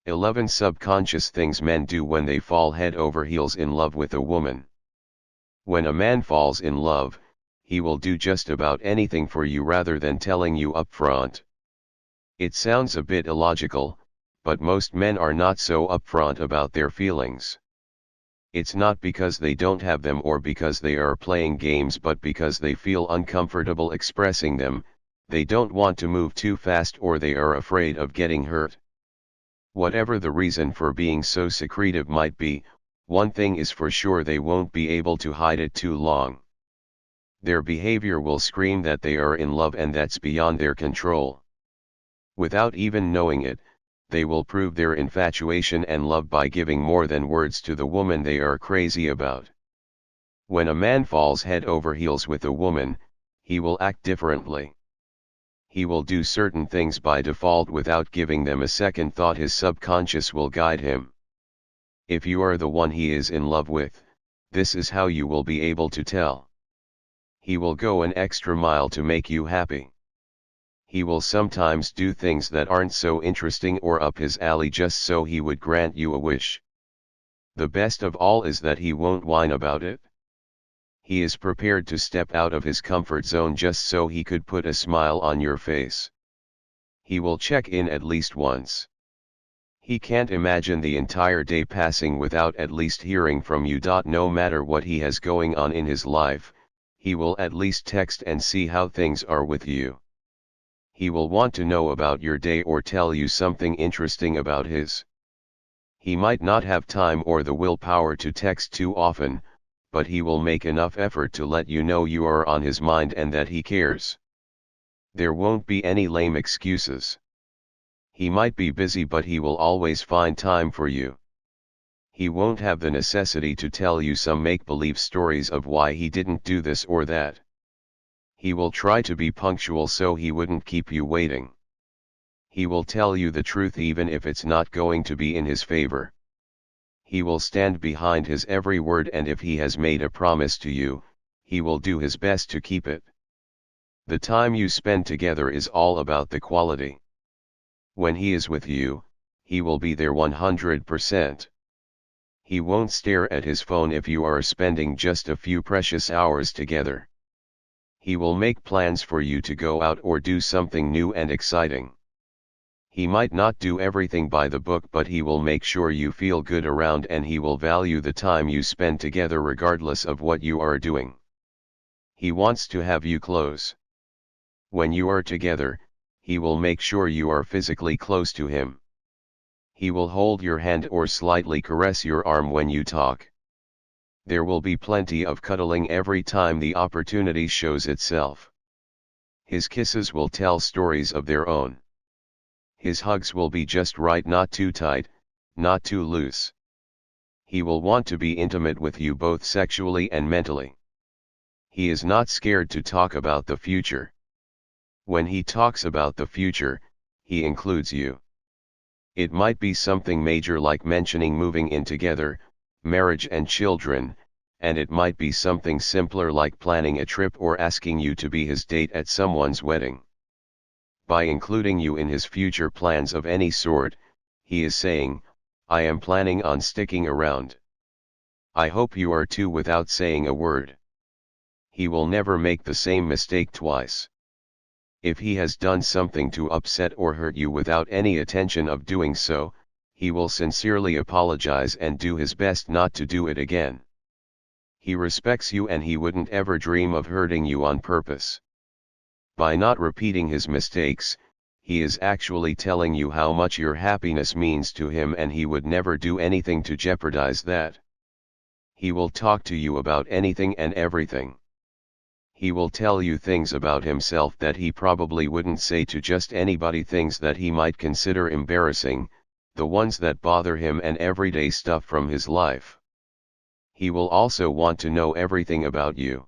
11 Subconscious things men do when they fall head over heels in love with a woman. When a man falls in love, he will do just about anything for you rather than telling you up front. It sounds a bit illogical, but most men are not so upfront about their feelings. It's not because they don't have them or because they are playing games, but because they feel uncomfortable expressing them. They don't want to move too fast, or they are afraid of getting hurt. Whatever the reason for being so secretive might be, one thing is for sure: they won't be able to hide it too long. Their behavior will scream that they are in love, and that's beyond their control. Without even knowing it, they will prove their infatuation and love by giving more than words to the woman they are crazy about. When a man falls head over heels with a woman, he will act differently. He will do certain things by default without giving them a second thought. His subconscious will guide him. If you are the one he is in love with, this is how you will be able to tell. He will go an extra mile to make you happy. He will sometimes do things that aren't so interesting or up his alley just so he would grant you a wish. The best of all is that he won't whine about it. He is prepared to step out of his comfort zone just so he could put a smile on your face. He will check in at least once. He can't imagine the entire day passing without at least hearing from you. No matter what he has going on in his life, he will at least text and see how things are with you. He will want to know about your day or tell you something interesting about his. He might not have time or the willpower to text too often, but he will make enough effort to let you know you are on his mind and that he cares. There won't be any lame excuses. He might be busy, but he will always find time for you. He won't have the necessity to tell you some make-believe stories of why he didn't do this or that. He will try to be punctual so he wouldn't keep you waiting. He will tell you the truth even if it's not going to be in his favor. He will stand behind his every word, and if he has made a promise to you, he will do his best to keep it. The time you spend together is all about the quality. When he is with you, he will be there 100%. He won't stare at his phone if you are spending just a few precious hours together. He will make plans for you to go out or do something new and exciting. He might not do everything by the book, but he will make sure you feel good around, and he will value the time you spend together regardless of what you are doing. He wants to have you close. When you are together, he will make sure you are physically close to him. He will hold your hand or slightly caress your arm when you talk. There will be plenty of cuddling every time the opportunity shows itself. His kisses will tell stories of their own. His hugs will be just right, not too tight, not too loose. He will want to be intimate with you both sexually and mentally. He is not scared to talk about the future. When he talks about the future, he includes you. It might be something major like mentioning moving in together, marriage and children, and it might be something simpler like planning a trip or asking you to be his date at someone's wedding. By including you in his future plans of any sort, he is saying, I am planning on sticking around. I hope you are too, without saying a word. He will never make the same mistake twice. If he has done something to upset or hurt you without any intention of doing so, he will sincerely apologize and do his best not to do it again. He respects you, and he wouldn't ever dream of hurting you on purpose. By not repeating his mistakes, he is actually telling you how much your happiness means to him, and he would never do anything to jeopardize that. He will talk to you about anything and everything. He will tell you things about himself that he probably wouldn't say to just anybody, things that he might consider embarrassing, the ones that bother him, and everyday stuff from his life. He will also want to know everything about you.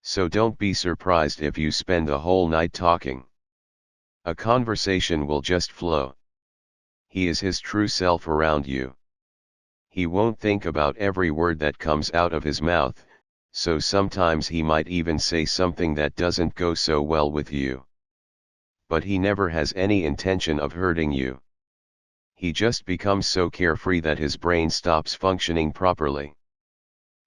So don't be surprised if you spend the whole night talking. A conversation will just flow. He is his true self around you. He won't think about every word that comes out of his mouth, so sometimes he might even say something that doesn't go so well with you. But he never has any intention of hurting you. He just becomes so carefree that his brain stops functioning properly.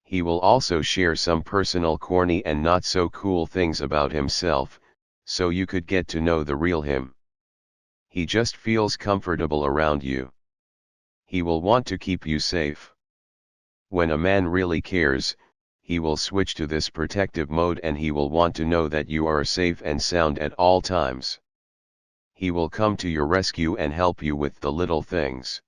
He will also share some personal corny and not so cool things about himself, so you could get to know the real him. He just feels comfortable around you. He will want to keep you safe. When a man really cares, he will switch to this protective mode and he will want to know that you are safe and sound at all times. He will come to your rescue and help you with the little things.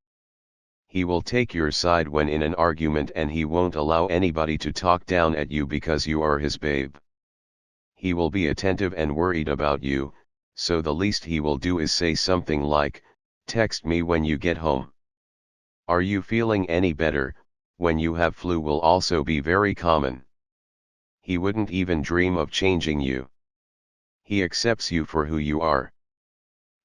He will take your side when in an argument and he won't allow anybody to talk down at you because you are his babe. He will be attentive and worried about you, so the least he will do is say something like, "Text me when you get home." "Are you feeling any better?" when you have flu will also be very common. He wouldn't even dream of changing you. He accepts you for who you are.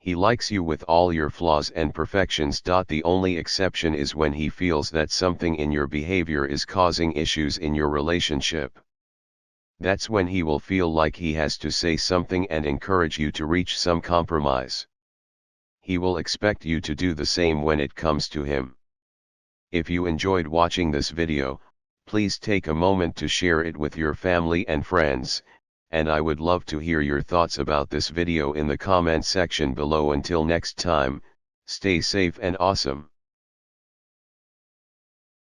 He likes you with all your flaws and perfections. The only exception is when he feels that something in your behavior is causing issues in your relationship. That's when he will feel like he has to say something and encourage you to reach some compromise. He will expect you to do the same when it comes to him. If you enjoyed watching this video, please take a moment to share it with your family and friends, and I would love to hear your thoughts about this video in the comment section below. Until next time, stay safe and awesome.